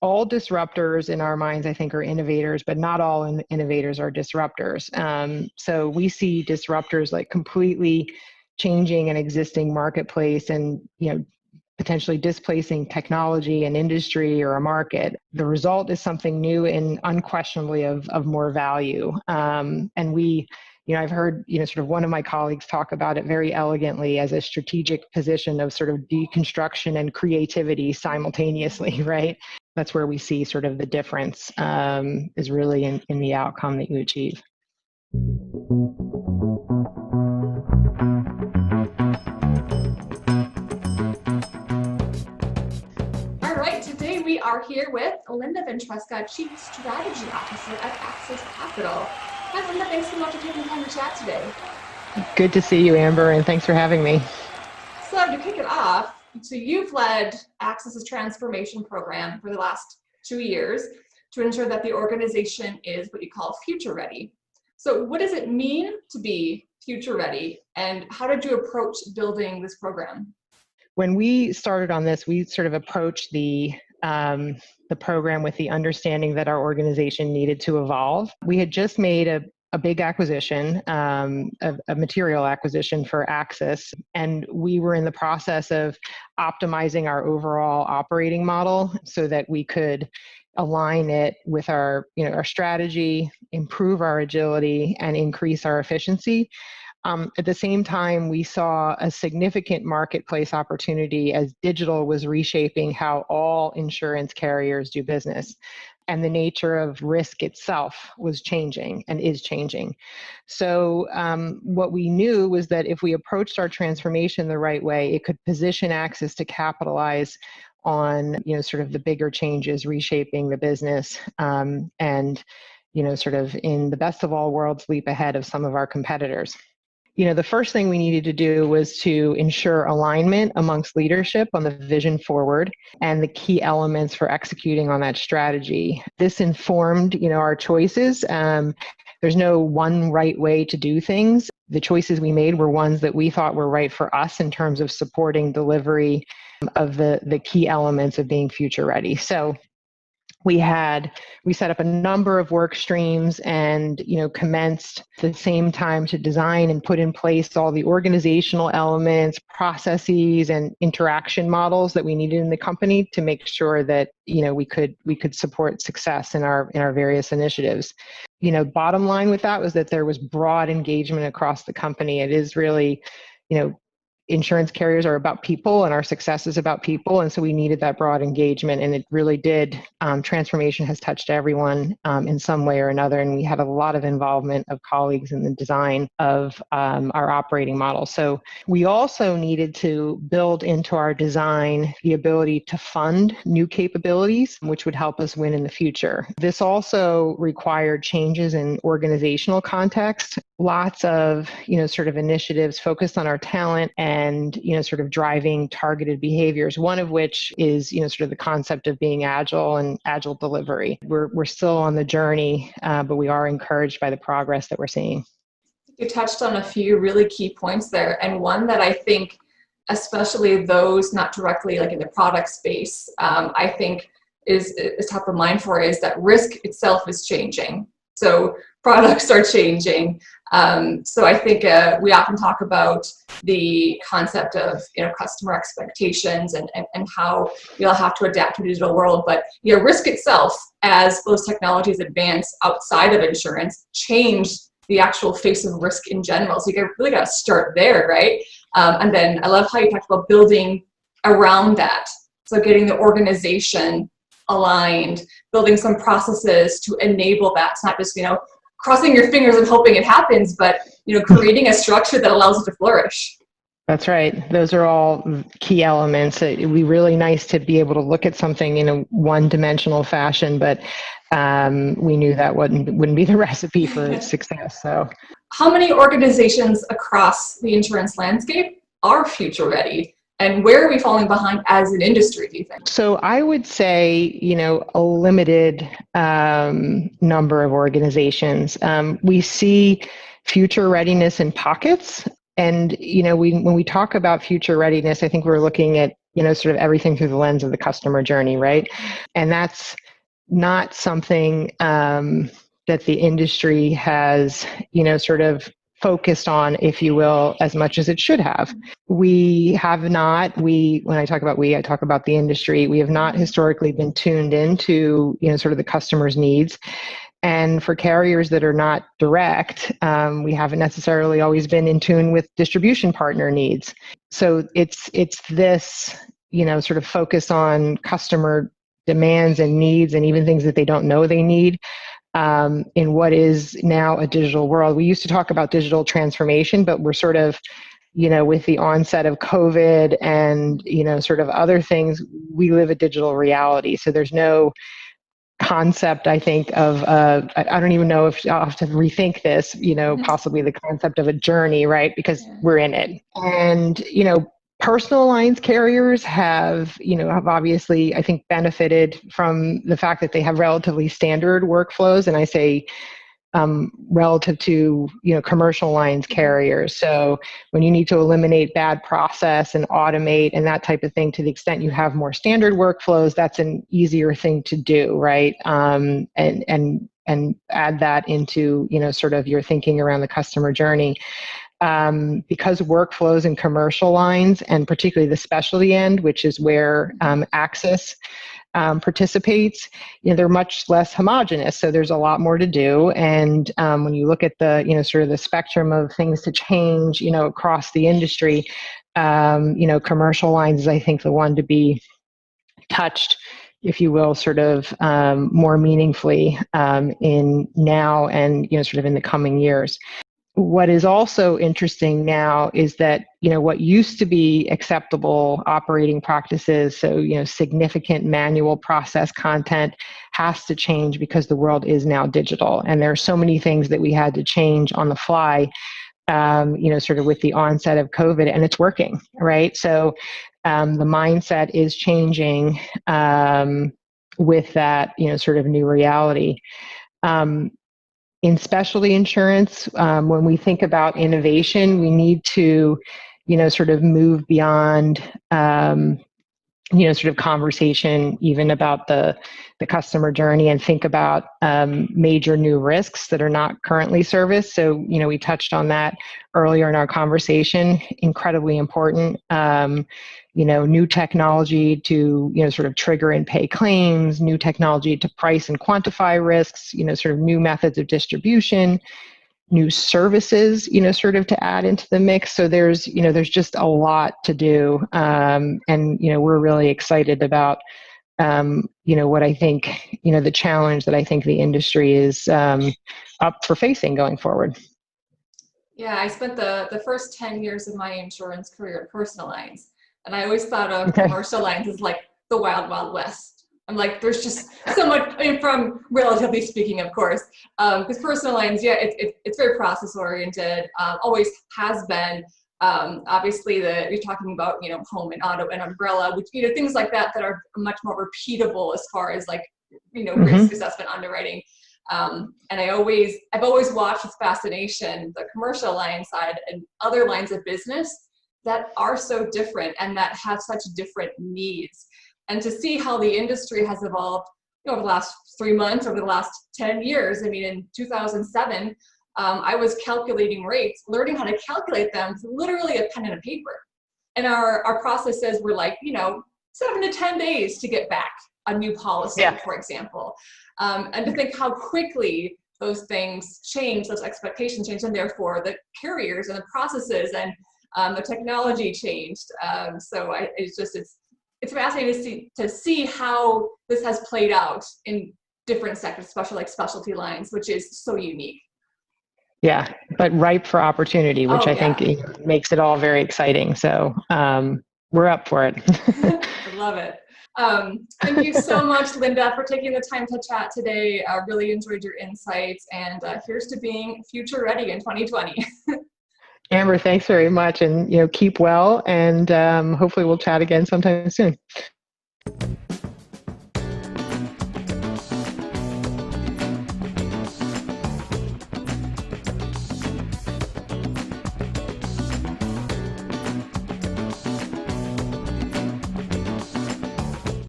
all disruptors in our minds, I think, are innovators, but not all innovators are disruptors. So we see disruptors like completely changing an existing marketplace and, potentially displacing technology and industry or a market. The result is something new and unquestionably of more value. And we, I've heard, sort of one of my colleagues talk about it very elegantly as a strategic position of sort of deconstruction and creativity simultaneously, right? That's where we see sort of the difference is really in the outcome that you achieve. We are here with Linda Ventresca, Chief Strategy Officer at Access Capital. Hi, Linda. Thanks so much for taking the time to chat today. Good to see you, Amber, and thanks for having me. So to kick it off, so you've led Access's transformation program for the last 2 years to ensure that the organization is what you call future ready. So what does it mean to be future ready, and how did you approach building this program? When we started on this, we sort of approached the program with the understanding that our organization needed to evolve. We had just made a big acquisition, a material acquisition for Access, and we were in the process of optimizing our overall operating model so that we could align it with our strategy, improve our agility, and increase our efficiency. At the same time, we saw a significant marketplace opportunity as digital was reshaping how all insurance carriers do business. And the nature of risk itself was changing and is changing. So what we knew was that if we approached our transformation the right way, it could position Access to capitalize on sort of the bigger changes reshaping the business and sort of in the best of all worlds leap ahead of some of our competitors. The first thing we needed to do was to ensure alignment amongst leadership on the vision forward and the key elements for executing on that strategy. This informed, our choices. There's no one right way to do things. The choices we made were ones that we thought were right for us in terms of supporting delivery of the key elements of being future ready. So we set up a number of work streams and, commenced at the same time to design and put in place all the organizational elements, processes, and interaction models that we needed in the company to make sure that, we could support success in our various initiatives. Bottom line with that was that there was broad engagement across the company. It is really, insurance carriers are about people and our success is about people. And so we needed that broad engagement, and it really did. Transformation has touched everyone in some way or another. And we had a lot of involvement of colleagues in the design of our operating model. So we also needed to build into our design the ability to fund new capabilities, which would help us win in the future. This also required changes in organizational context, lots of, sort of initiatives focused on our talent and, sort of driving targeted behaviors, one of which is, sort of the concept of being agile and agile delivery. We're still on the journey, but we are encouraged by the progress that we're seeing. You touched on a few really key points there, and one that I think, especially those not directly like in the product space, I think is top of mind for is that risk itself is changing. So products are changing. So I think we often talk about the concept of customer expectations and how you'll have to adapt to a digital world. But risk itself, as those technologies advance outside of insurance, change the actual face of risk in general. So you really got to start there, right? And then I love how you talked about building around that. So getting the organization aligned, building some processes to enable that. It's not just, crossing your fingers and hoping it happens, but, creating a structure that allows it to flourish. That's right. Those are all key elements. It would be really nice to be able to look at something in a one-dimensional fashion, but we knew that wouldn't be the recipe for success. So, how many organizations across the insurance landscape are future ready? And where are we falling behind as an industry, do you think? So I would say, a limited number of organizations. We see future readiness in pockets. And, when we talk about future readiness, I think we're looking at sort of everything through the lens of the customer journey, right? And that's not something that the industry has, sort of focused on, if you will, as much as it should have. We have not, when I talk about we, I talk about the industry, we have not historically been tuned into, sort of the customer's needs. And for carriers that are not direct, we haven't necessarily always been in tune with distribution partner needs. So it's this, sort of focus on customer demands and needs, and even things that they don't know they need, in what is now a digital world. We used to talk about digital transformation, but we're sort of, with the onset of COVID and, sort of other things, we live a digital reality. So there's no concept, I think, of, I don't even know if I'll have to rethink this, possibly the concept of a journey, right? Because we're in it. And, personal lines carriers have obviously, I think, benefited from the fact that they have relatively standard workflows. And I say relative to, commercial lines carriers. So when you need to eliminate bad process and automate and that type of thing, to the extent you have more standard workflows, that's an easier thing to do, right? And add that into, sort of your thinking around the customer journey. Because workflows in commercial lines, and particularly the specialty end, which is where Access participates, they're much less homogenous. So there's a lot more to do. And when you look at the, sort of the spectrum of things to change, across the industry, commercial lines is, I think, the one to be touched, if you will, sort of more meaningfully in now and, sort of in the coming years. What is also interesting now is that, what used to be acceptable operating practices, so, significant manual process content, has to change because the world is now digital. And there are so many things that we had to change on the fly, sort of with the onset of COVID, and it's working, right? So the mindset is changing with that, sort of new reality. In specialty insurance, when we think about innovation, we need to, sort of move beyond, sort of conversation even about the customer journey, and think about major new risks that are not currently serviced. So, we touched on that earlier in our conversation. Incredibly important. New technology to, sort of trigger and pay claims, new technology to price and quantify risks, sort of new methods of distribution, new services, sort of to add into the mix. So there's just a lot to do. And, we're really excited about, what I think, the challenge that I think the industry is up for facing going forward. Yeah, I spent the first 10 years of my insurance career in personal lines. And I always thought of commercial lines as like the wild, wild west. I'm like, there's just so much, from relatively speaking, of course, because personal lines, it's very process oriented, always has been. Obviously, you're talking about, home and auto and umbrella, which, things like that are much more repeatable as far as like, risk assessment underwriting. And I've always watched with fascination the commercial line side and other lines of business that are so different and that have such different needs. And to see how the industry has evolved over the last 3 months, over the last 10 years. I mean, in 2007, I was calculating rates, learning how to calculate them through literally a pen and a paper. And our processes were like, 7 to 10 days to get back a new policy, for example. And to think how quickly those things change, those expectations change, and therefore the carriers and the processes and the technology changed. So it's fascinating to see how this has played out in different sectors, especially like specialty lines, which is so unique. Yeah, but ripe for opportunity, which I think makes it all very exciting. So we're up for it. I love it. Thank you so much, Linda, for taking the time to chat today. I really enjoyed your insights, and here's to being future ready in 2020. Amber, thanks very much, and keep well, and hopefully we'll chat again sometime soon.